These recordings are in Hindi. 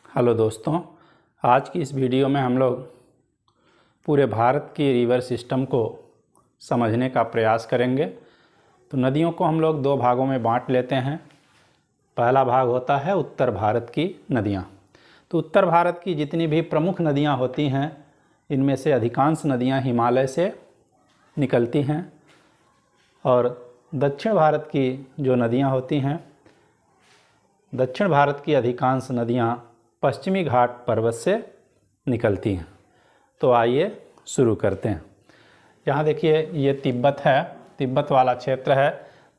हेलो दोस्तों, आज की इस वीडियो में हम लोग पूरे भारत की रिवर सिस्टम को समझने का प्रयास करेंगे। तो नदियों को हम लोग दो भागों में बांट लेते हैं। पहला भाग होता है उत्तर भारत की नदियाँ। तो उत्तर भारत की जितनी भी प्रमुख नदियाँ होती हैं, इनमें से अधिकांश नदियाँ हिमालय से निकलती हैं और दक्षिण भारत की जो नदियाँ होती हैं, दक्षिण भारत की अधिकांश नदियाँ पश्चिमी घाट पर्वत से निकलती हैं। तो आइए शुरू करते हैं। यहाँ देखिए, ये तिब्बत है, तिब्बत वाला क्षेत्र है।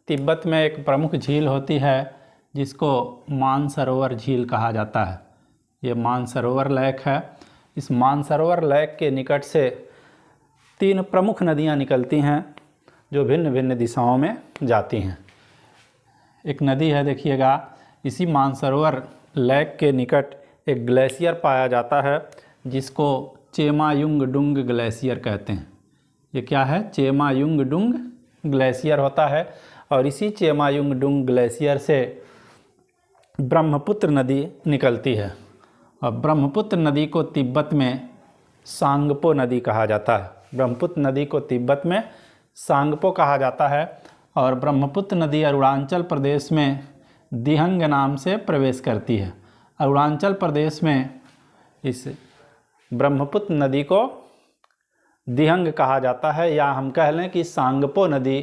तिब्बत में एक प्रमुख झील होती है जिसको मानसरोवर झील कहा जाता है। ये मानसरोवर लेक है। इस मानसरोवर लेक के निकट से तीन प्रमुख नदियाँ निकलती हैं जो भिन्न भिन्न दिशाओं में जाती हैं। एक नदी है, देखिएगा, इसी मानसरोवर लेक के निकट एक ग्लेशियर पाया जाता है जिसको चेमायुंगडुंग ग्लेशियर कहते हैं। ये क्या है? चेमायुंगडुंग ग्लेशियर होता है। और इसी चेमायुंगडुंग ग्लेशियर से ब्रह्मपुत्र नदी निकलती है। और ब्रह्मपुत्र नदी को तिब्बत में सांगपो नदी कहा जाता है। ब्रह्मपुत्र नदी को तिब्बत में सांगपो कहा जाता है। और ब्रह्मपुत्र नदी अरुणाचल प्रदेश में दिहंग नाम से प्रवेश करती है। अरुणाचल प्रदेश में इस ब्रह्मपुत्र नदी को दिहंग कहा जाता है, या हम कह लें कि सांगपो नदी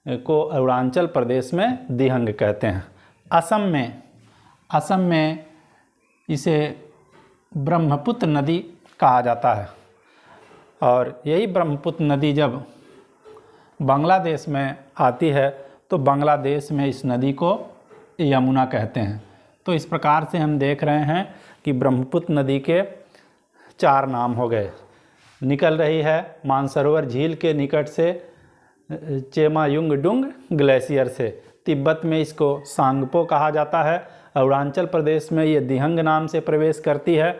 को अरुणाचल प्रदेश में दिहंग कहते हैं। असम में इसे ब्रह्मपुत्र नदी कहा जाता है। और यही ब्रह्मपुत्र नदी जब बांग्लादेश में आती है तो बांग्लादेश में इस नदी को यमुना कहते हैं। तो इस प्रकार से हम देख रहे हैं कि ब्रह्मपुत्र नदी के चार नाम हो गए। निकल रही है मानसरोवर झील के निकट से चेमायुंगडुंग ग्लेशियर से। तिब्बत में इसको सांगपो कहा जाता है। अरुणाचल प्रदेश में ये दिहंग नाम से प्रवेश करती है।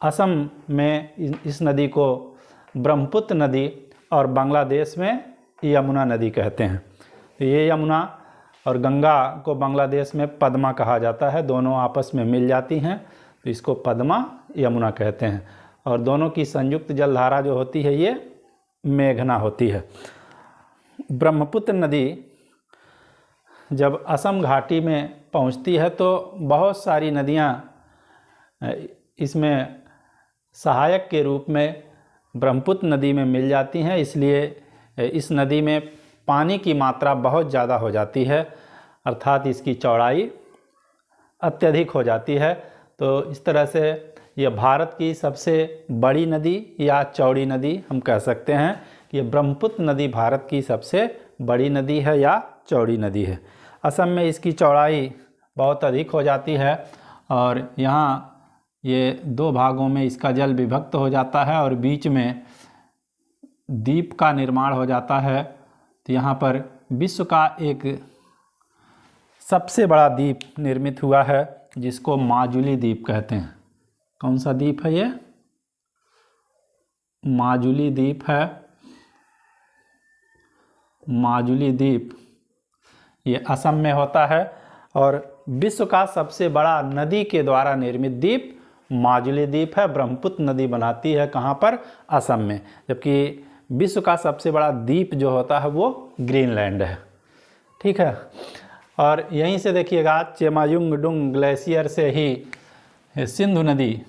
असम में इस नदी को ब्रह्मपुत्र नदी और बांग्लादेश में यमुना नदी कहते हैं। तो ये यमुना और गंगा को बांग्लादेश में पद्मा कहा जाता है। दोनों आपस में मिल जाती हैं तो इसको पद्मा यमुना कहते हैं। और दोनों की संयुक्त जलधारा जो होती है ये मेघना होती है। ब्रह्मपुत्र नदी जब असम घाटी में पहुंचती है तो बहुत सारी नदियां इसमें सहायक के रूप में ब्रह्मपुत्र नदी में मिल जाती हैं। इसलिए इस नदी में पानी की मात्रा बहुत ज़्यादा हो जाती है, अर्थात इसकी चौड़ाई अत्यधिक हो जाती है। तो इस तरह से यह भारत की सबसे बड़ी नदी या चौड़ी नदी हम कह सकते हैं कि यह ब्रह्मपुत्र नदी भारत की सबसे बड़ी नदी है या चौड़ी नदी है। असम में इसकी चौड़ाई बहुत अधिक हो जाती है और यहाँ ये दो भागों में इसका जल विभक्त हो जाता है और बीच में द्वीप का निर्माण हो जाता है। तो यहाँ पर विश्व का एक सबसे बड़ा द्वीप निर्मित हुआ है जिसको माजुली द्वीप कहते हैं। कौन सा द्वीप है ये? माजुली द्वीप है। माजुली द्वीप ये असम में होता है और विश्व का सबसे बड़ा नदी के द्वारा निर्मित द्वीप माजुली द्वीप है। ब्रह्मपुत्र नदी बनाती है कहाँ पर? असम में। जबकि विश्व का सबसे बड़ा द्वीप जो होता है वो ग्रीनलैंड है। ठीक है। और यहीं से देखिएगा चेमायुंगडुंग ग्लेशियर से ही सिंधु नदी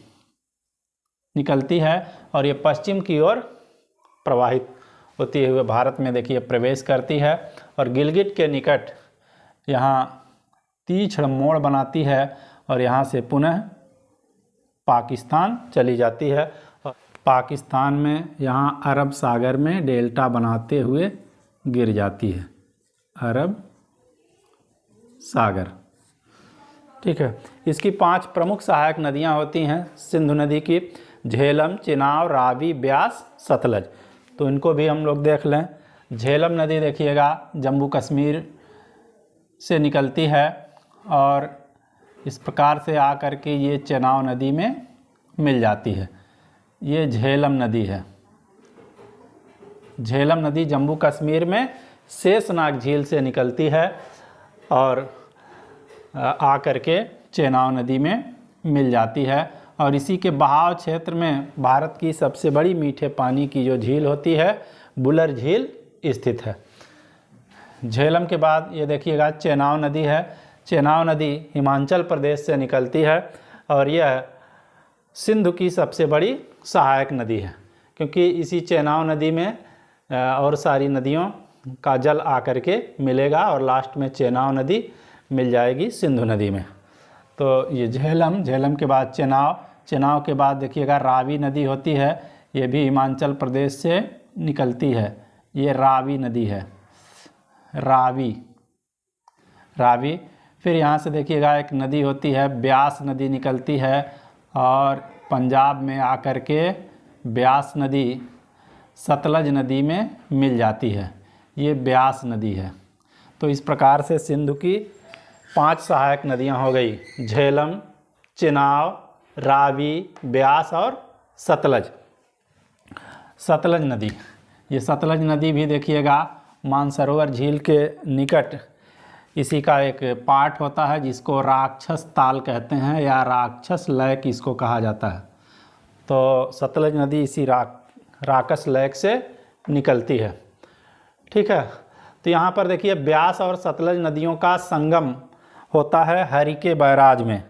निकलती है और ये पश्चिम की ओर प्रवाहित होती हुए भारत में देखिए प्रवेश करती है और गिलगिट के निकट यहाँ तीक्ष्ण मोड़ बनाती है और यहाँ से पुनः पाकिस्तान चली जाती है। और पाकिस्तान में यहाँ अरब सागर में डेल्टा बनाते हुए गिर जाती है। अरब सागर। ठीक है। इसकी 5 प्रमुख सहायक नदियाँ होती हैं सिंधु नदी की: झेलम, चिनाब, रावी, ब्यास, सतलज। तो इनको भी हम लोग देख लें। झेलम नदी देखिएगा जम्मू कश्मीर से निकलती है और इस प्रकार से आकर के ये चेनाब नदी में मिल जाती है। ये झेलम नदी है। झेलम नदी जम्मू कश्मीर में शेषनाग झील से निकलती है और आकर के चेनाब नदी में मिल जाती है और इसी के बहाव क्षेत्र में भारत की सबसे बड़ी मीठे पानी की जो झील होती है बुलर झील स्थित है। झेलम के बाद ये देखिएगा चेनाब नदी है। चेनाब नदी हिमाचल प्रदेश से निकलती है और यह सिंधु की सबसे बड़ी सहायक नदी है, क्योंकि इसी चेनाब नदी में और सारी नदियों का जल आकर के मिलेगा और लास्ट में चेनाब नदी मिल जाएगी सिंधु नदी में। तो ये झेलम के बाद चेनाब के बाद देखिएगा रावी नदी होती है, ये भी हिमाचल प्रदेश से निकलती है। ये रावी नदी है, रावी। फिर यहाँ से देखिएगा एक नदी होती है ब्यास नदी निकलती है और पंजाब में आकर के ब्यास नदी सतलज नदी में मिल जाती है। ये ब्यास नदी है। तो इस प्रकार से सिंधु की 5 सहायक नदियाँ हो गई, झेलम, चेनाब, रावी, ब्यास और सतलज। सतलज नदी, ये सतलज नदी भी देखिएगा मानसरोवर झील के निकट इसी का एक पार्ट होता है जिसको राक्षस ताल कहते हैं या राक्षस लेक इसको कहा जाता है। तो सतलज नदी इसी राक्षस लेक से निकलती है। ठीक है, तो यहाँ पर देखिए ब्यास और सतलज नदियों का संगम होता है हरिके बैराज में।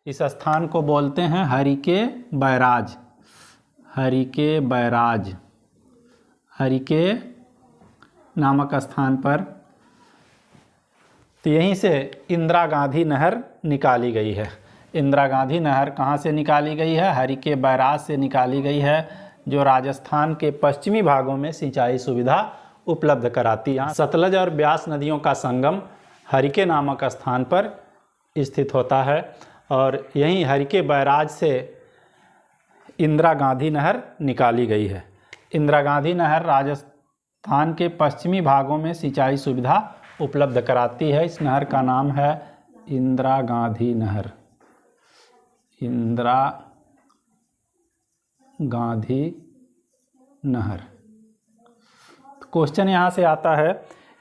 इस स्थान को बोलते हैं हरिके बैराज। हरिके बैराज, हरिके नामक स्थान पर। तो यहीं से इंदिरा गांधी नहर निकाली गई है। इंदिरा गांधी नहर कहाँ से निकाली गई है? हरिके बैराज से निकाली गई है, जो राजस्थान के पश्चिमी भागों में सिंचाई सुविधा उपलब्ध कराती है। सतलज और ब्यास नदियों का संगम हरिके नामक स्थान पर स्थित होता है और यहीं हरिके बैराज से इंदिरा गांधी नहर निकाली गई है। इंदिरा गांधी नहर राजस्थान के पश्चिमी भागों में सिंचाई सुविधा उपलब्ध कराती है। इस नहर का नाम है इंदिरा गांधी नहर। इंदिरा गांधी नहर। क्वेश्चन यहाँ से आता है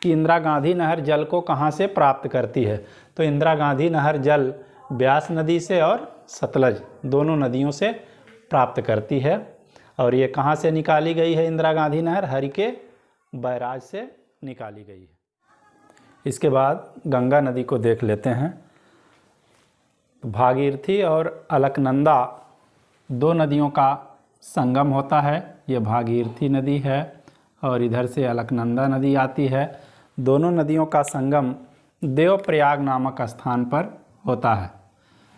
कि इंदिरा गांधी नहर जल को कहाँ से प्राप्त करती है? तो इंदिरा गांधी नहर जल ब्यास नदी से और सतलज दोनों नदियों से प्राप्त करती है। और ये कहाँ से निकाली गई है? इंदिरा गांधी नहर हरिके बैराज से निकाली गई है। इसके बाद गंगा नदी को देख लेते हैं। भागीरथी और अलकनंदा 2 नदियों का संगम होता है। ये भागीरथी नदी है और इधर से अलकनंदा नदी आती है। दोनों नदियों का संगम देवप्रयाग नामक स्थान पर होता है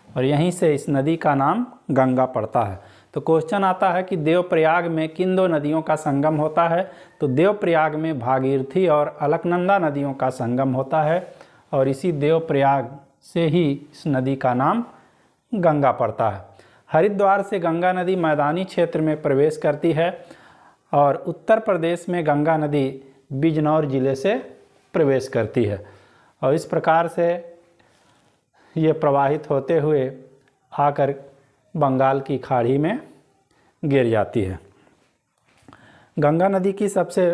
और यहीं से इस नदी का नाम गंगा पड़ता है। तो क्वेश्चन आता है कि देवप्रयाग में किन 2 नदियों का संगम होता है? तो देवप्रयाग में भागीरथी और अलकनंदा नदियों का संगम होता है और इसी देवप्रयाग से ही इस नदी का नाम गंगा पड़ता है। हरिद्वार से गंगा नदी मैदानी क्षेत्र में प्रवेश करती है और उत्तर प्रदेश में गंगा नदी बिजनौर जिले से प्रवेश करती है और इस प्रकार से ये प्रवाहित होते हुए आकर बंगाल की खाड़ी में गिर जाती है। गंगा नदी की सबसे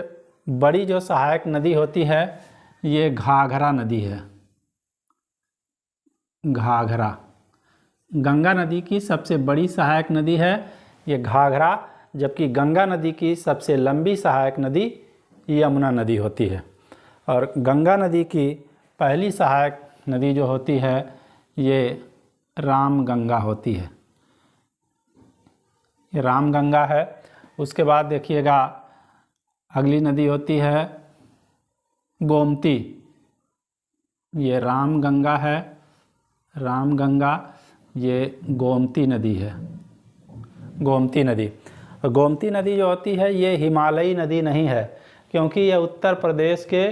बड़ी जो सहायक नदी होती है ये घाघरा नदी है। घाघरा गंगा नदी की सबसे बड़ी सहायक नदी है ये घाघरा, जबकि गंगा नदी की सबसे लंबी सहायक नदी यमुना नदी होती है। और गंगा नदी की पहली सहायक नदी जो होती है ये रामगंगा होती है। ये रामगंगा है। उसके बाद देखिएगा अगली नदी होती है गोमती। ये रामगंगा है, रामगंगा, ये गोमती नदी है। गोमती नदी, गोमती नदी जो होती है ये हिमालयी नदी नहीं है, क्योंकि यह उत्तर प्रदेश के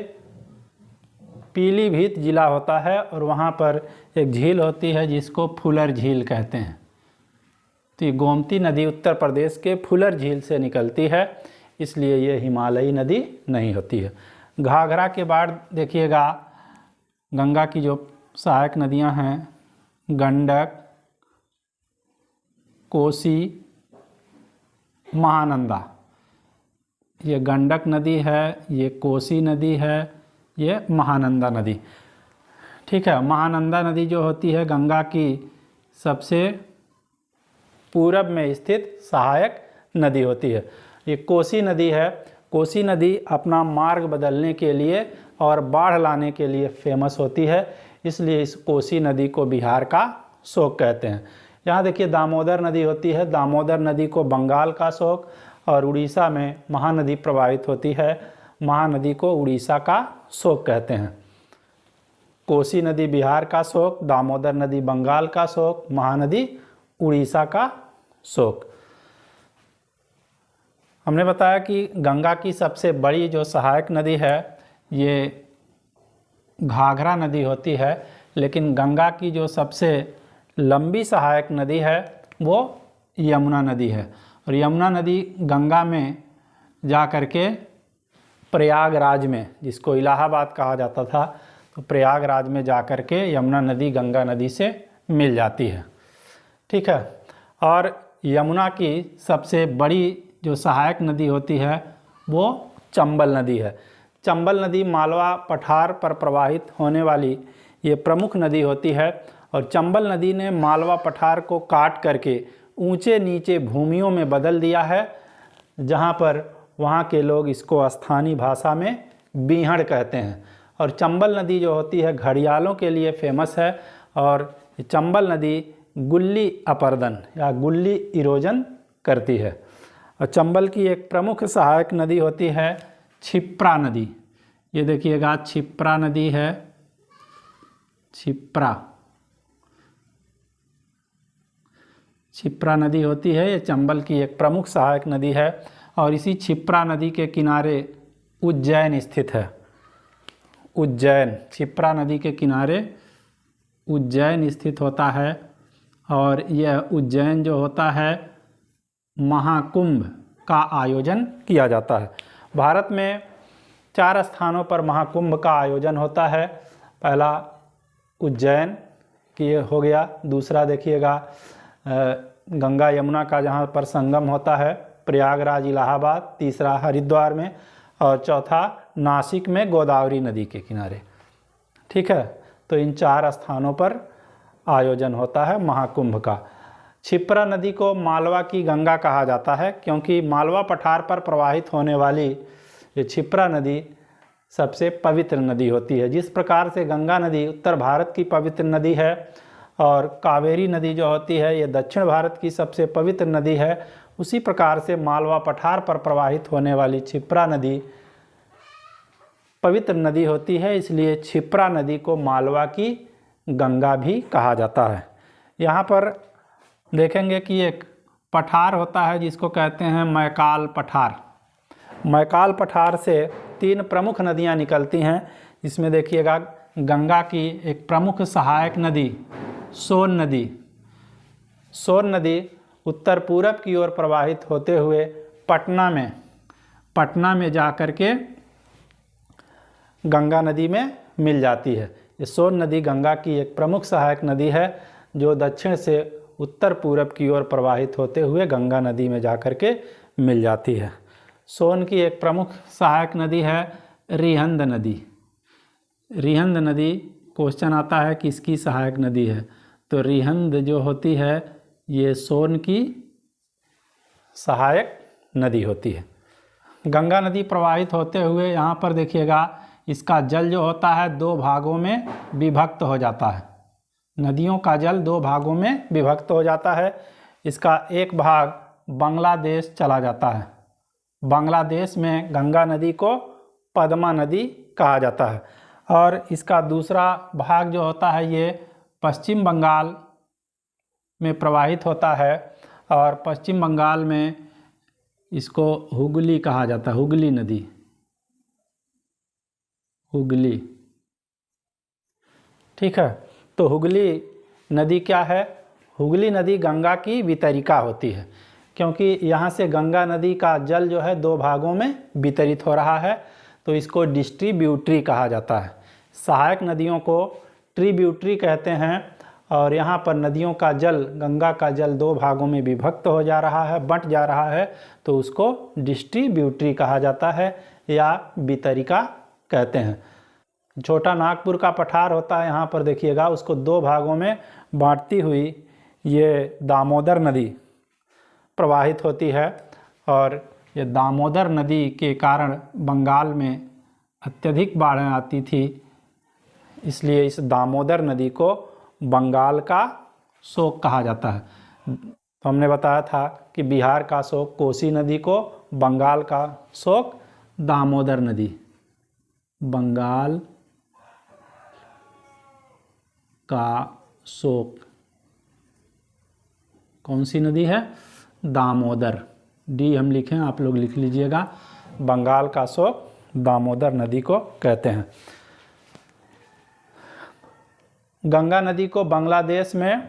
पीलीभीत जिला होता है और वहाँ पर एक झील होती है जिसको फुलर झील कहते हैं। तो ये गोमती नदी उत्तर प्रदेश के फुलर झील से निकलती है, इसलिए ये हिमालयी नदी नहीं होती है। घाघरा के बाद देखिएगा गंगा की जो सहायक नदियाँ हैं गंडक, कोसी, महानंदा। ये गंडक नदी है, ये कोसी नदी है, ये महानंदा नदी। ठीक है, महानंदा नदी जो होती है गंगा की सबसे पूरब में स्थित सहायक नदी होती है। ये कोसी नदी है। कोसी नदी अपना मार्ग बदलने के लिए और बाढ़ लाने के लिए फेमस होती है, इसलिए इस कोसी नदी को बिहार का शोक कहते हैं। यहाँ देखिए दामोदर नदी होती है। दामोदर नदी को बंगाल का शोक, और उड़ीसा में महानदी प्रवाहित होती है, महानदी को उड़ीसा का शोक कहते हैं। कोसी नदी बिहार का शोक, दामोदर नदी बंगाल का शोक, महानदी उड़ीसा का शोक। हमने बताया कि गंगा की सबसे बड़ी जो सहायक नदी है ये घाघरा नदी होती है, लेकिन गंगा की जो सबसे लंबी सहायक नदी है वो यमुना नदी है। और यमुना नदी गंगा में जा कर के प्रयागराज में, जिसको इलाहाबाद कहा जाता था, तो प्रयागराज में जा कर के यमुना नदी गंगा नदी से मिल जाती है। ठीक है। और यमुना की सबसे बड़ी जो सहायक नदी होती है वो चंबल नदी है। चंबल नदी मालवा पठार पर प्रवाहित होने वाली ये प्रमुख नदी होती है, और चंबल नदी ने मालवा पठार को काट करके ऊंचे नीचे भूमियों में बदल दिया है, जहां पर वहां के लोग इसको स्थानीय भाषा में बीहड़ कहते हैं। और चंबल नदी जो होती है घड़ियालों के लिए फेमस है, और चंबल नदी गुल्ली अपर्दन या गुल्ली इरोजन करती है। और चंबल की एक प्रमुख सहायक नदी होती है क्षिप्रा नदी। ये देखिएगा क्षिप्रा नदी है, क्षिप्रा नदी होती है, ये चंबल की एक प्रमुख सहायक नदी है। और इसी क्षिप्रा नदी के किनारे उज्जैन स्थित है। उज्जैन, क्षिप्रा नदी के किनारे उज्जैन स्थित होता है, और यह उज्जैन जो होता है महाकुंभ का आयोजन किया जाता है। भारत में 4 स्थानों पर महाकुंभ का आयोजन होता है। पहला उज्जैन की हो गया, दूसरा देखिएगा गंगा यमुना का जहाँ पर संगम होता है प्रयागराज इलाहाबाद, तीसरा हरिद्वार में, और चौथा नासिक में गोदावरी नदी के किनारे। ठीक है। तो इन 4 स्थानों पर आयोजन होता है महाकुंभ का। क्षिप्रा नदी को मालवा की गंगा कहा जाता है, क्योंकि मालवा पठार पर प्रवाहित होने वाली ये क्षिप्रा नदी सबसे पवित्र नदी होती है। जिस प्रकार से गंगा नदी उत्तर भारत की पवित्र नदी है, और कावेरी नदी जो होती है ये दक्षिण भारत की सबसे पवित्र नदी है, उसी प्रकार से मालवा पठार पर प्रवाहित होने वाली क्षिप्रा नदी पवित्र नदी होती है, इसलिए क्षिप्रा नदी को मालवा की गंगा भी कहा जाता है। यहाँ पर देखेंगे कि एक पठार होता है जिसको कहते हैं मैकाल पठार। मैकाल पठार से 3 प्रमुख नदियाँ निकलती हैं, जिसमें देखिएगा गंगा की एक प्रमुख सहायक नदी सोन नदी। सोन नदी उत्तर पूरब की ओर प्रवाहित होते हुए पटना में जा कर के गंगा नदी में मिल जाती है। ये सोन नदी गंगा की एक प्रमुख सहायक नदी है, जो दक्षिण से उत्तर पूरब की ओर प्रवाहित होते हुए गंगा नदी में जा कर के मिल जाती है। सोन की एक प्रमुख सहायक नदी है रिहंद नदी। रिहंद नदी क्वेश्चन आता है कि इसकी सहायक नदी है, तो रिहंद जो होती है ये सोन की सहायक नदी होती है। गंगा नदी प्रवाहित होते हुए यहाँ पर देखिएगा इसका जल जो होता है 2 भागों में विभक्त हो जाता है। नदियों का जल 2 भागों में विभक्त हो जाता है। इसका एक भाग बांग्लादेश चला जाता है। बांग्लादेश में गंगा नदी को पद्मा नदी कहा जाता है, और इसका दूसरा भाग जो होता है ये पश्चिम बंगाल में प्रवाहित होता है, और पश्चिम बंगाल में इसको हुगली कहा जाता है, हुगली नदी, हुगली। ठीक है। तो हुगली नदी क्या है? हुगली नदी गंगा की वितरिका होती है, क्योंकि यहाँ से गंगा नदी का जल जो है 2 भागों में वितरित हो रहा है, तो इसको डिस्ट्रीब्यूटरी कहा जाता है। सहायक नदियों को ट्रिब्यूटरी कहते हैं, और यहाँ पर नदियों का जल, गंगा का जल 2 भागों में विभक्त हो जा रहा है, बंट जा रहा है, तो उसको डिस्ट्रीब्यूटरी कहा जाता है या वितरिका कहते हैं। छोटा नागपुर का पठार होता है, यहाँ पर देखिएगा उसको 2 भागों में बांटती हुई ये दामोदर नदी प्रवाहित होती है और ये दामोदर नदी के कारण बंगाल में अत्यधिक बाढ़ें आती थी, इसलिए इस दामोदर नदी को बंगाल का शोक कहा जाता है। तो हमने बताया था कि बिहार का शोक कोसी नदी को, बंगाल का शोक दामोदर नदी। बंगाल का शोक कौन सी नदी है? दामोदर। डी हम लिखें, आप लोग लिख लीजिएगा। बंगाल का शोक दामोदर नदी को कहते हैं। गंगा नदी को बांग्लादेश में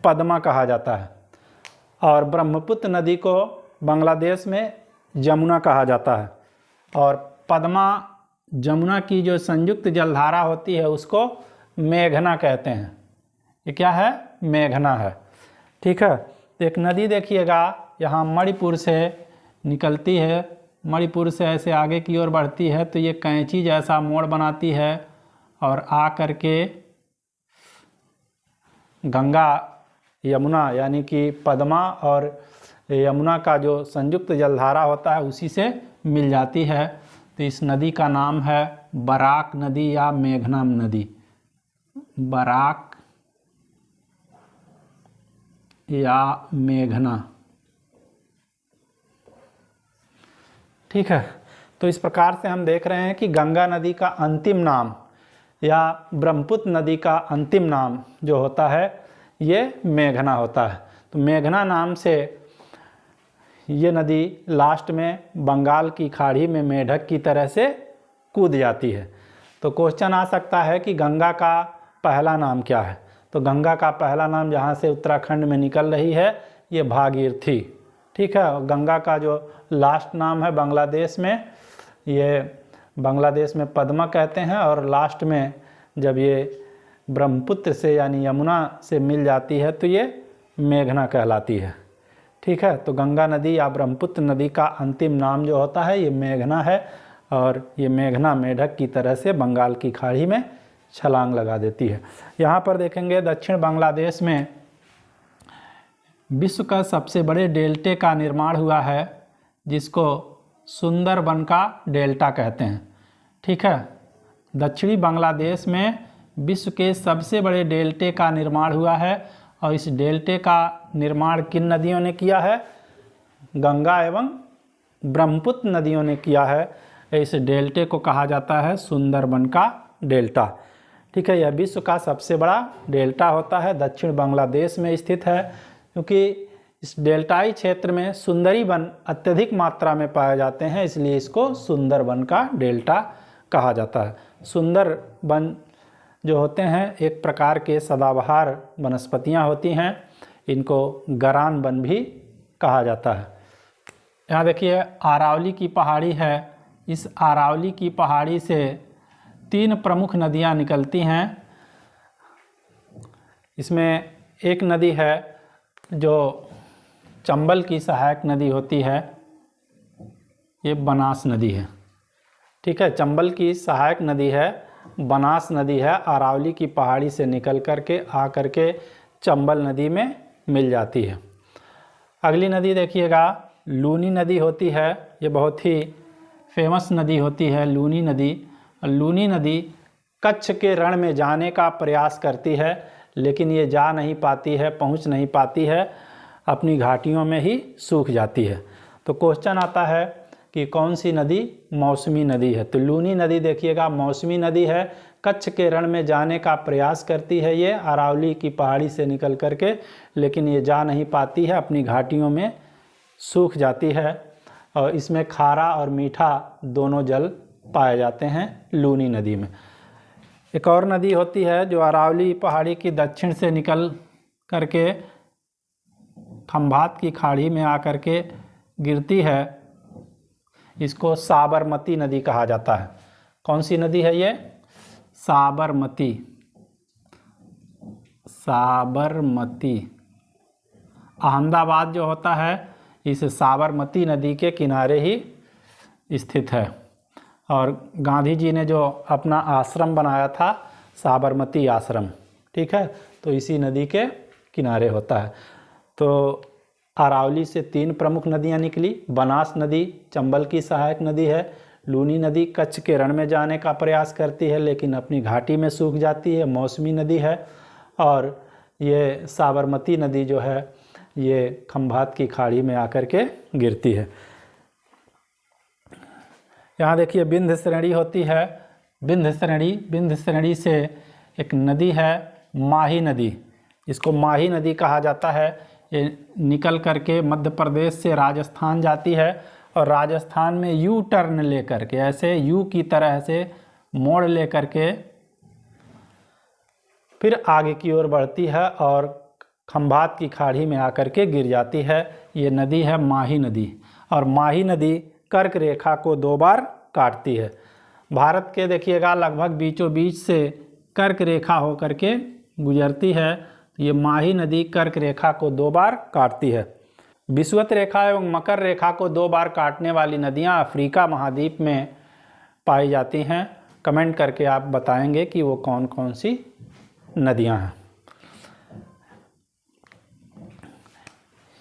पद्मा कहा जाता है और ब्रह्मपुत्र नदी को बांग्लादेश में जमुना कहा जाता है। और पद्मा जमुना की जो संयुक्त जलधारा होती है उसको मेघना कहते हैं। ये क्या है? मेघना है। ठीक है। तो एक नदी देखिएगा, यहाँ मणिपुर से निकलती है, मणिपुर से ऐसे आगे की ओर बढ़ती है तो ये कैंची जैसा मोड़ बनाती है और आ करके गंगा यमुना यानी कि पद्मा और यमुना का जो संयुक्त जलधारा होता है उसी से मिल जाती है। तो इस नदी का नाम है बराक नदी या मेघना नदी। बराक या मेघना। ठीक है। तो इस प्रकार से हम देख रहे हैं कि गंगा नदी का अंतिम नाम या ब्रह्मपुत्र नदी का अंतिम नाम जो होता है ये मेघना होता है। तो मेघना नाम से ये नदी लास्ट में बंगाल की खाड़ी में मेढक की तरह से कूद जाती है। तो क्वेश्चन आ सकता है कि गंगा का पहला नाम क्या है? तो गंगा का पहला नाम जहाँ से उत्तराखंड में निकल रही है ये भागीरथी। ठीक है। और गंगा का जो लास्ट नाम है बांग्लादेश में, ये बांग्लादेश में पद्मा कहते हैं और लास्ट में जब ये ब्रह्मपुत्र से यानी यमुना से मिल जाती है तो ये मेघना कहलाती है। ठीक है। तो गंगा नदी या ब्रह्मपुत्र नदी का अंतिम नाम जो होता है ये मेघना है और ये मेघना मेढक की तरह से बंगाल की खाड़ी में छलांग लगा देती है। यहाँ पर देखेंगे दक्षिण बांग्लादेश में विश्व का सबसे बड़े डेल्टे का निर्माण हुआ है जिसको सुंदरबन का डेल्टा कहते हैं। ठीक है। दक्षिणी बांग्लादेश में विश्व के सबसे बड़े डेल्टे का निर्माण हुआ है और इस डेल्टे का निर्माण किन नदियों ने किया है? गंगा एवं ब्रह्मपुत्र नदियों ने किया है। इस डेल्टे को कहा जाता है सुंदरबन का डेल्टा। ठीक है। यह विश्व का सबसे बड़ा डेल्टा होता है, दक्षिण बांग्लादेश में स्थित है। क्योंकि इस डेल्टाई क्षेत्र में सुंदरी वन अत्यधिक मात्रा में पाए जाते हैं इसलिए इसको सुंदरबन का डेल्टा कहा जाता है। सुंदर वन जो होते हैं एक प्रकार के सदाबहार वनस्पतियां होती हैं, इनको गरान वन भी कहा जाता है। यहाँ देखिए अरावली की पहाड़ी है। इस अरावली की पहाड़ी से 3 प्रमुख नदियाँ निकलती हैं। इसमें एक नदी है जो चंबल की सहायक नदी होती है, ये बनास नदी है। ठीक है। चंबल की सहायक नदी है, बनास नदी है, अरावली की पहाड़ी से निकल करके आ करके चंबल नदी में मिल जाती है। अगली नदी देखिएगा लूनी नदी होती है। ये बहुत ही फेमस नदी होती है लूनी नदी। लूनी नदी कच्छ के रण में जाने का प्रयास करती है लेकिन ये जा नहीं पाती है, पहुंच नहीं पाती है, अपनी घाटियों में ही सूख जाती है। तो क्वेश्चन आता है कि कौन सी नदी मौसमी नदी है? तो लूनी नदी देखिएगा मौसमी नदी है, कच्छ के रण में जाने का प्रयास करती है ये अरावली की पहाड़ी से निकल करके, लेकिन ये जा नहीं पाती है, अपनी घाटियों में सूख जाती है और इसमें खारा और मीठा दोनों जल पाए जाते हैं लूनी नदी में। एक और नदी होती है जो अरावली पहाड़ी की दक्षिण से निकल करके खंभात की खाड़ी में आकर के गिरती है, इसको साबरमती नदी कहा जाता है। कौन सी नदी है ये? साबरमती। साबरमती। अहमदाबाद जो होता है इस साबरमती नदी के किनारे ही स्थित है और गांधी जी ने जो अपना आश्रम बनाया था साबरमती आश्रम, ठीक है, तो इसी नदी के किनारे होता है। तो अरावली से 3 प्रमुख नदियां निकली। बनास नदी चंबल की सहायक नदी है। लूनी नदी कच्छ के रण में जाने का प्रयास करती है लेकिन अपनी घाटी में सूख जाती है, मौसमी नदी है। और ये साबरमती नदी जो है ये खंभात की खाड़ी में आकर के गिरती है। यहाँ देखिए विंध्य श्रेणी होती है। विंध्य श्रेणी से एक नदी है माही नदी, इसको माही नदी कहा जाता है। ये निकल करके मध्य प्रदेश से राजस्थान जाती है और राजस्थान में यू टर्न लेकर के, ऐसे यू की तरह से मोड़ लेकर के फिर आगे की ओर बढ़ती है और खंभात की खाड़ी में आकर के गिर जाती है। ये नदी है माही नदी। और माही नदी कर्क रेखा को 2 बार काटती है। भारत के देखिएगा लगभग बीचों बीच से कर्क रेखा होकर के गुजरती है। ये माही नदी कर्क रेखा को 2 बार काटती है। विषुवत रेखा एवं मकर रेखा को 2 बार काटने वाली नदियां अफ्रीका महाद्वीप में पाई जाती हैं। कमेंट करके आप बताएंगे कि वो कौन कौन सी नदियां हैं।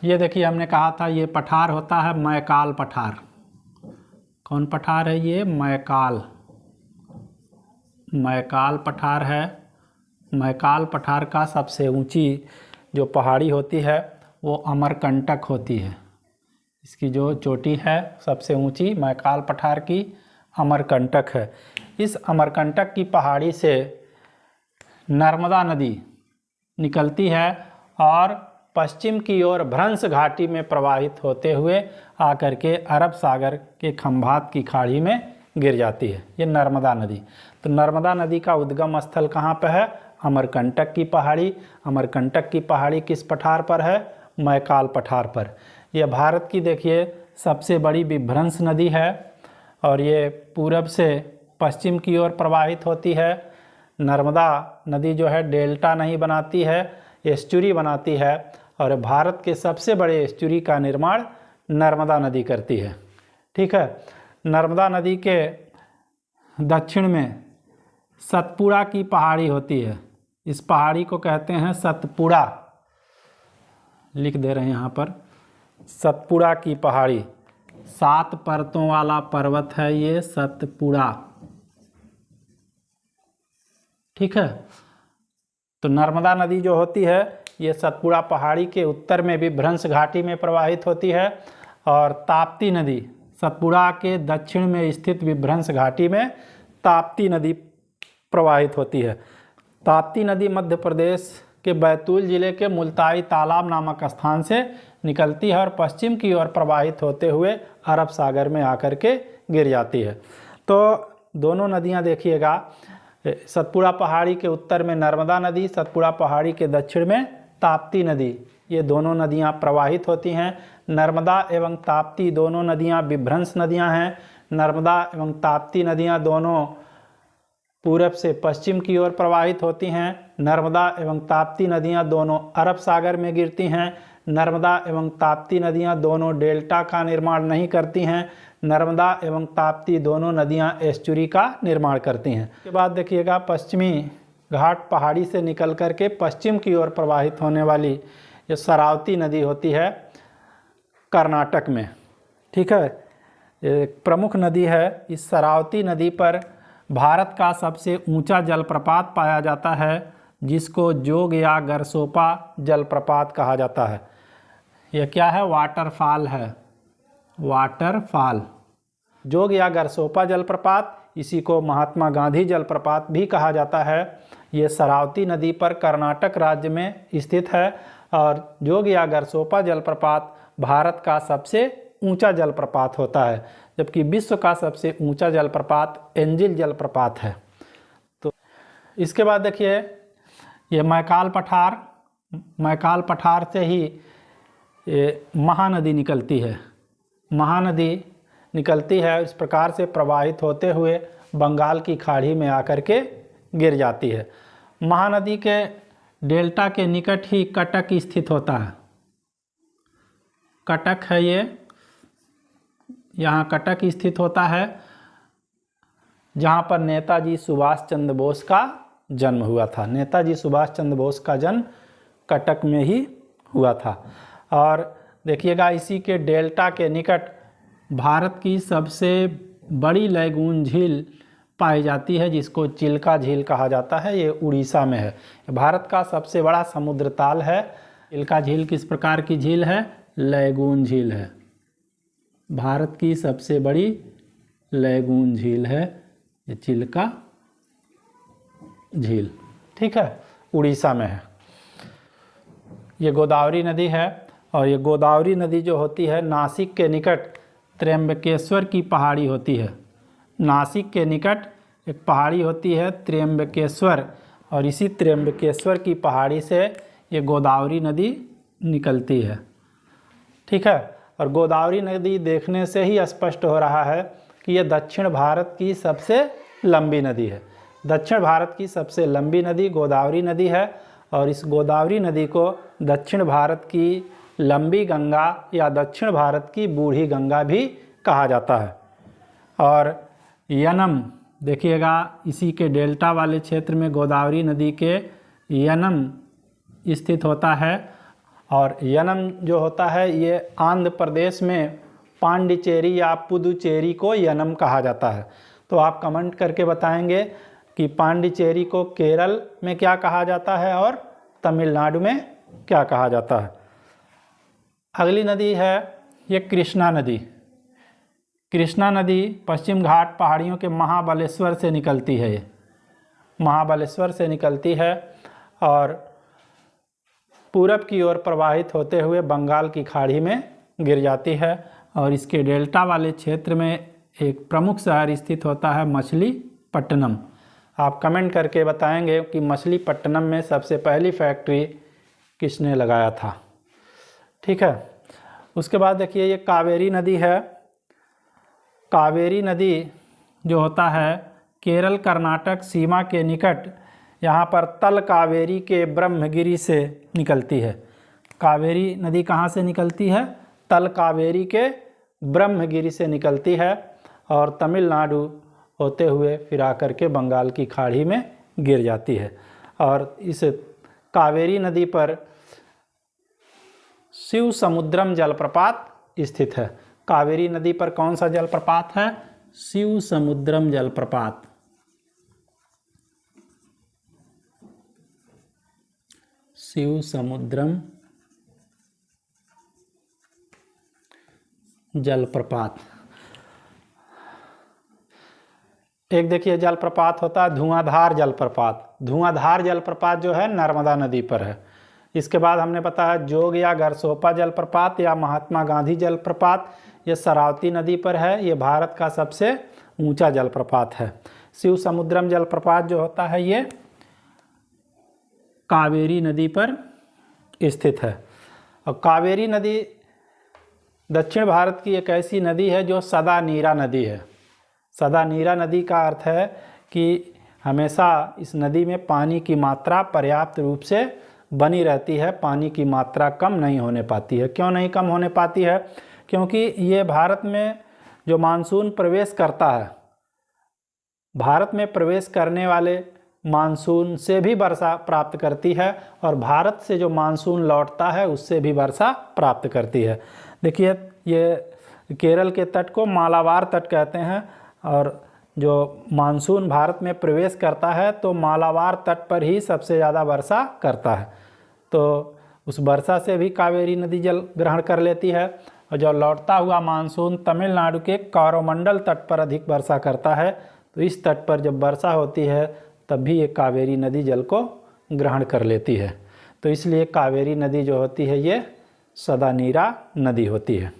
ये देखिए हमने कहा था ये पठार होता है मैकाल पठार। कौन पठार है ये? मैकाल पठार है। मैकाल पठार का सबसे ऊंची जो पहाड़ी होती है वो अमरकंटक होती है। इसकी जो चोटी है सबसे ऊंची मैकाल पठार की अमरकंटक है। इस अमरकंटक की पहाड़ी से नर्मदा नदी निकलती है और पश्चिम की ओर भ्रंश घाटी में प्रवाहित होते हुए आकर के अरब सागर के खंभात की खाड़ी में गिर जाती है। ये नर्मदा नदी। तो नर्मदा नदी का उद्गम स्थल कहाँ पर है? अमरकंटक की पहाड़ी। अमरकंटक की पहाड़ी किस पठार पर है? मैकाल पठार पर। यह भारत की देखिए सबसे बड़ी विभ्रंश नदी है और ये पूरब से पश्चिम की ओर प्रवाहित होती है। नर्मदा नदी जो है डेल्टा नहीं बनाती है, एस्चुरी बनाती है और भारत के सबसे बड़े एस्चुरी का निर्माण नर्मदा नदी करती है। ठीक है। नर्मदा नदी के दक्षिण में सतपुड़ा की पहाड़ी होती है। इस पहाड़ी को कहते हैं सतपुड़ा, लिख दे रहे हैं यहाँ पर। सतपुड़ा की पहाड़ी 7 परतों वाला पर्वत है ये सतपुड़ा। ठीक है। तो नर्मदा नदी जो होती है ये सतपुड़ा पहाड़ी के उत्तर में भी भ्रंश घाटी में प्रवाहित होती है और ताप्ती नदी सतपुड़ा के दक्षिण में स्थित विभ्रंश घाटी में ताप्ती नदी प्रवाहित होती है। ताप्ती नदी मध्य प्रदेश के बैतूल जिले के मुल्ताई तालाब नामक स्थान से निकलती है और पश्चिम की ओर प्रवाहित होते हुए अरब सागर में आकर के गिर जाती है। तो दोनों नदियां देखिएगा, सतपुड़ा पहाड़ी के उत्तर में नर्मदा नदी, सतपुड़ा पहाड़ी के दक्षिण में ताप्ती नदी, ये दोनों नदियां प्रवाहित होती हैं। नर्मदा एवं ताप्ती दोनों नदियां विभ्रंश नदियां हैं। नर्मदा एवं ताप्ती नदियां दोनों पूरब से पश्चिम की ओर प्रवाहित होती हैं। नर्मदा एवं ताप्ती नदियां दोनों अरब सागर में गिरती हैं। नर्मदा एवं ताप्ती नदियां दोनों डेल्टा का निर्माण नहीं करती हैं। नर्मदा एवं ताप्ती दोनों नदियां एस्चुरी का निर्माण करती हैं। इसके बाद देखिएगा पश्चिमी घाट पहाड़ी से निकल करके पश्चिम की ओर प्रवाहित होने वाली ये शरावती नदी होती है कर्नाटक में। ठीक है। एक प्रमुख नदी है। इस शरावती नदी पर भारत का सबसे ऊंचा जलप्रपात पाया जाता है जिसको जोग या गरसोपा जलप्रपात कहा जाता है। यह क्या है? वाटरफॉल है। वाटरफॉल जोग या गरसोपा जलप्रपात, इसी को महात्मा गांधी जलप्रपात भी कहा जाता है। ये शरावती नदी पर कर्नाटक राज्य में स्थित है और जोग या गरसोपा जलप्रपात भारत का सबसे ऊंचा जलप्रपात होता है, जबकि विश्व का सबसे ऊंचा जलप्रपात एंजिल जलप्रपात है। तो इसके बाद देखिए ये मैकाल पठार से ही ये महानदी निकलती है। महानदी निकलती है, इस प्रकार से प्रवाहित होते हुए बंगाल की खाड़ी में आकर के गिर जाती है। महानदी के डेल्टा के निकट ही कटक स्थित होता है। कटक है ये, यहाँ कटक स्थित होता है जहाँ पर नेताजी सुभाष चंद्र बोस का जन्म हुआ था। नेताजी सुभाष चंद्र बोस का जन्म कटक में ही हुआ था। और देखिएगा इसी के डेल्टा के निकट भारत की सबसे बड़ी लैगून झील पाई जाती है, जिसको चिल्का झील कहा जाता है। ये उड़ीसा में है। भारत का सबसे बड़ा समुद्र ताल है। चिल्का झील किस प्रकार की झील है? लैगून झील है। भारत की सबसे बड़ी लैगून झील है ये चिल्का झील। ठीक है, उड़ीसा में है। ये गोदावरी नदी है और ये गोदावरी नदी जो होती है नासिक के निकट त्र्यंबकेश्वर की पहाड़ी होती है। नासिक के निकट एक पहाड़ी होती है त्र्यंबकेश्वर, और इसी त्र्यंबकेश्वर की पहाड़ी से ये गोदावरी नदी निकलती है। ठीक है, और गोदावरी नदी देखने से ही स्पष्ट हो रहा है कि ये दक्षिण भारत की सबसे लंबी नदी है। दक्षिण भारत की सबसे लंबी नदी गोदावरी नदी है, और इस गोदावरी नदी को दक्षिण भारत की लंबी गंगा या दक्षिण भारत की बूढ़ी गंगा भी कहा जाता है। और यनम देखिएगा इसी के डेल्टा वाले क्षेत्र में गोदावरी नदी के यनम स्थित होता है, और यनम जो होता है ये आंध्र प्रदेश में पांडिचेरी या पुदुचेरी को यनम कहा जाता है। तो आप कमेंट करके बताएंगे कि पांडिचेरी को केरल में क्या कहा जाता है और तमिलनाडु में क्या कहा जाता है। अगली नदी है ये कृष्णा नदी। कृष्णा नदी पश्चिम घाट पहाड़ियों के महाबलेश्वर से निकलती है। ये महाबलेश्वर से निकलती है और पूरब की ओर प्रवाहित होते हुए बंगाल की खाड़ी में गिर जाती है, और इसके डेल्टा वाले क्षेत्र में एक प्रमुख शहर स्थित होता है मछलीपट्टनम। आप कमेंट करके बताएंगे कि मछलीपट्टनम में सबसे पहली फैक्ट्री किसने लगाया था। ठीक है, उसके बाद देखिए ये कावेरी नदी है। कावेरी नदी जो होता है केरल कर्नाटक सीमा के निकट यहाँ पर तल कावेरी के ब्रह्मगिरी से निकलती है। कावेरी नदी कहाँ से निकलती है? तल कावेरी के ब्रह्मगिरी से निकलती है और तमिलनाडु होते हुए फिर आकर के बंगाल की खाड़ी में गिर जाती है। और इस कावेरी नदी पर शिव समुद्रम जलप्रपात स्थित है। कावेरी नदी पर कौन सा जलप्रपात है? शिव समुद्रम जलप्रपात। शिव समुद्रम जलप्रपात। एक देखिए जलप्रपात होता है धुआंधार जलप्रपात। धुआंधार जलप्रपात जो है नर्मदा नदी पर है। इसके बाद हमने बताया जोग या गरसोपा जलप्रपात या महात्मा गांधी जलप्रपात, ये शरावती नदी पर है। ये भारत का सबसे ऊंचा जलप्रपात है। शिव समुद्रम जलप्रपात जो होता है ये कावेरी नदी पर स्थित है। और कावेरी नदी दक्षिण भारत की एक ऐसी नदी है जो सदा नीरा नदी है। सदा नीरा नदी का अर्थ है कि हमेशा इस नदी में पानी की मात्रा पर्याप्त रूप से बनी रहती है। पानी की मात्रा कम नहीं होने पाती है। क्यों नहीं कम होने पाती है? क्योंकि ये भारत में जो मानसून प्रवेश करता है, भारत में प्रवेश करने वाले मानसून से भी वर्षा प्राप्त करती है, और भारत से जो मानसून लौटता है उससे भी वर्षा प्राप्त करती है। देखिए ये केरल के तट को मालाबार तट कहते हैं, और जो मानसून भारत में प्रवेश करता है तो मालाबार तट पर ही सबसे ज़्यादा वर्षा करता है। तो उस वर्षा से भी कावेरी नदी जल ग्रहण कर लेती है, और जब लौटता हुआ मानसून तमिलनाडु के कोरोमंडल तट पर अधिक वर्षा करता है, तो इस तट पर जब वर्षा होती है तब भी ये कावेरी नदी जल को ग्रहण कर लेती है। तो इसलिए कावेरी नदी जो होती है ये सदा नीरा नदी होती है।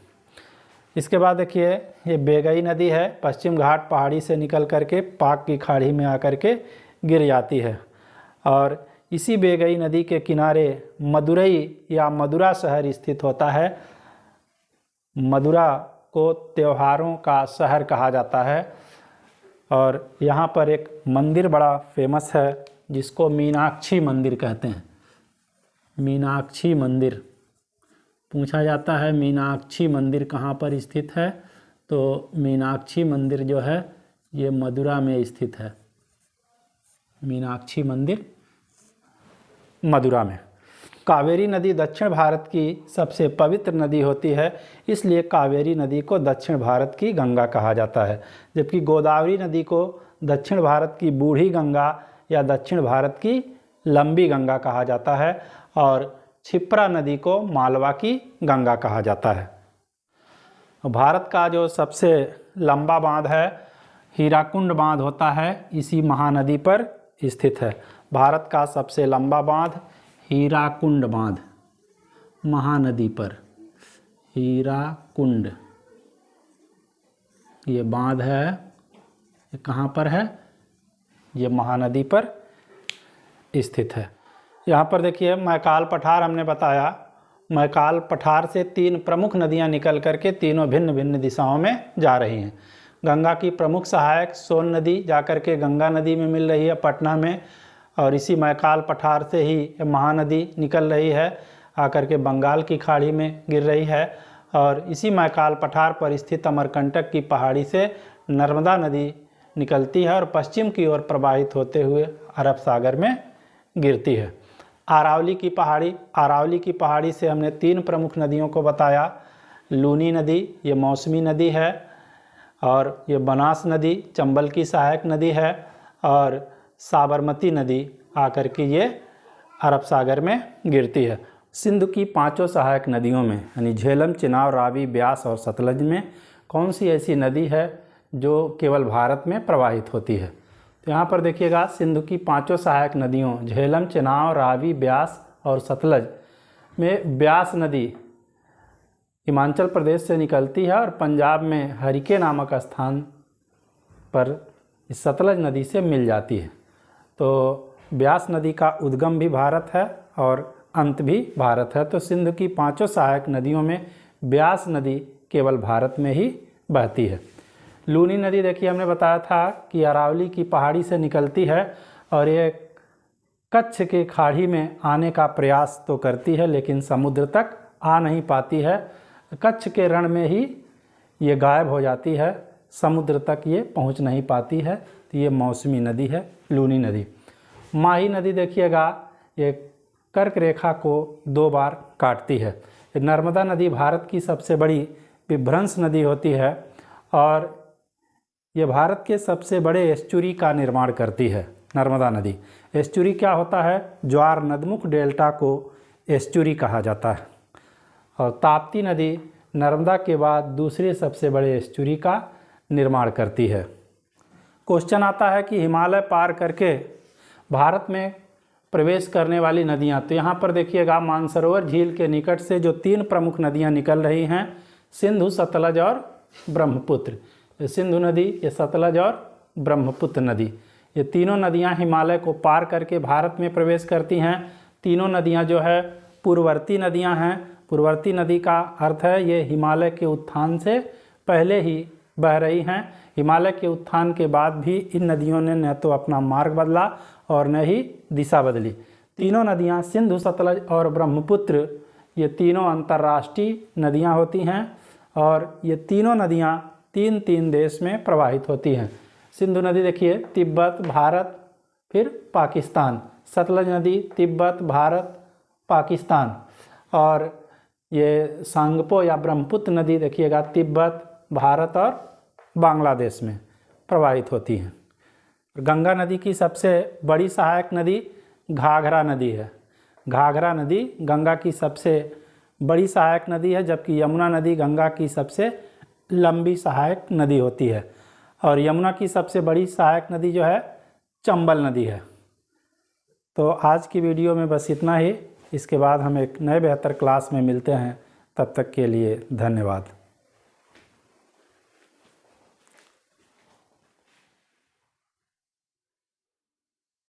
इसके बाद देखिए ये बेगई नदी है। पश्चिम घाट पहाड़ी से निकल करके पाक की खाड़ी में आकर के गिर जाती है, और इसी बेगई नदी के किनारे मदुरई या मदुरा शहर स्थित होता है। मदुरा को त्योहारों का शहर कहा जाता है, और यहाँ पर एक मंदिर बड़ा फेमस है जिसको मीनाक्षी मंदिर कहते हैं। मीनाक्षी मंदिर पूछा जाता है मीनाक्षी मंदिर कहाँ पर स्थित है, तो मीनाक्षी मंदिर जो है ये मदुरा में स्थित है। मीनाक्षी मंदिर मदुरा में। कावेरी नदी दक्षिण भारत की सबसे पवित्र नदी होती है, इसलिए कावेरी नदी को दक्षिण भारत की गंगा कहा जाता है, जबकि गोदावरी नदी को दक्षिण भारत की बूढ़ी गंगा या दक्षिण भारत की लंबी गंगा कहा जाता है और क्षिप्रा नदी को मालवा की गंगा कहा जाता है। भारत का जो सबसे लंबा बांध है हीराकुंड बांध होता है, इसी महानदी पर स्थित है। भारत का सबसे लंबा बांध हीराकुंड बांध, महानदी पर हीराकुंड ये बांध है, ये कहाँ पर है, ये महानदी पर स्थित है। यहाँ पर देखिए मैकाल पठार हमने बताया, मैकाल पठार से 3 प्रमुख नदियाँ निकल करके तीनों भिन्न भिन्न दिशाओं में जा रही हैं। गंगा की प्रमुख सहायक सोन नदी जाकर के गंगा नदी में मिल रही है पटना में, और इसी मैकाल पठार से ही महानदी निकल रही है, आकर के बंगाल की खाड़ी में गिर रही है, और इसी मैकाल पठार पर स्थित अमरकंटक की पहाड़ी से नर्मदा नदी निकलती है और पश्चिम की ओर प्रवाहित होते हुए अरब सागर में गिरती है। अरावली की पहाड़ी से हमने 3 प्रमुख नदियों को बताया। लूनी नदी ये मौसमी नदी है, और ये बनास नदी चंबल की सहायक नदी है, और साबरमती नदी आकर के ये अरब सागर में गिरती है। सिंधु की 5 सहायक नदियों में यानी झेलम, चिनाब, रावी, ब्यास और सतलज में कौन सी ऐसी नदी है जो केवल भारत में प्रवाहित होती है? तो यहाँ पर देखिएगा सिंधु की 5 सहायक नदियों झेलम, चिनाब, रावी, ब्यास और सतलज में ब्यास नदी हिमाचल प्रदेश से निकलती है और पंजाब में हरिके नामक स्थान पर इस सतलज नदी से मिल जाती है। तो ब्यास नदी का उद्गम भी भारत है और अंत भी भारत है। तो सिंधु की 5 सहायक नदियों में ब्यास नदी केवल भारत में ही बहती है। लूनी नदी देखिए हमने बताया था कि अरावली की पहाड़ी से निकलती है और ये कच्छ के खाड़ी में आने का प्रयास तो करती है लेकिन समुद्र तक आ नहीं पाती है। कच्छ के रण में ही ये गायब हो जाती है, समुद्र तक ये पहुंच नहीं पाती है। तो ये मौसमी नदी है लूनी नदी। माही नदी देखिएगा ये कर्क रेखा को 2 बार काटती है। नर्मदा नदी भारत की सबसे बड़ी विभ्रंश नदी होती है और ये भारत के सबसे बड़े एस्चुरी का निर्माण करती है। नर्मदा नदी एस्चुरी क्या होता है? ज्वार नदमुख डेल्टा को एस्चुरी कहा जाता है। और ताप्ती नदी नर्मदा के बाद दूसरे सबसे बड़े एस्चुरी का निर्माण करती है। क्वेश्चन आता है कि हिमालय पार करके भारत में प्रवेश करने वाली नदियां, तो यहाँ पर देखिएगा मानसरोवर झील के निकट से जो 3 प्रमुख नदियां निकल रही हैं, सिंधु, सतलज और ब्रह्मपुत्र। ये सिंधु नदी, ये सतलज और ब्रह्मपुत्र नदी, ये तीनों नदियां हिमालय को पार करके भारत में प्रवेश करती हैं। तीनों नदियां जो है पूर्ववर्ती नदियां हैं। पूर्ववर्ती नदी का अर्थ है ये हिमालय के उत्थान से पहले ही बह रही हैं। हिमालय के उत्थान के बाद भी इन नदियों ने न तो अपना मार्ग बदला और न ही दिशा बदली। तीनों नदियां सिंधु, सतलज और ब्रह्मपुत्र ये तीनों अंतर्राष्ट्रीय नदियां होती हैं और ये तीनों नदियां 3 देश में प्रवाहित होती हैं। सिंधु नदी देखिए तिब्बत, भारत, फिर पाकिस्तान। सतलज नदी तिब्बत, भारत, पाकिस्तान। और ये सांगपो या ब्रह्मपुत्र नदी देखिएगा तिब्बत, भारत और बांग्लादेश में प्रवाहित होती हैं। गंगा नदी की सबसे बड़ी सहायक नदी घाघरा नदी है। घाघरा नदी गंगा की सबसे बड़ी सहायक नदी है, जबकि यमुना नदी गंगा की सबसे लंबी सहायक नदी होती है। और यमुना की सबसे बड़ी सहायक नदी जो है चंबल नदी है। तो आज की वीडियो में बस इतना ही। इसके बाद हम एक नए बेहतर क्लास में मिलते हैं। तब तक के लिए धन्यवाद।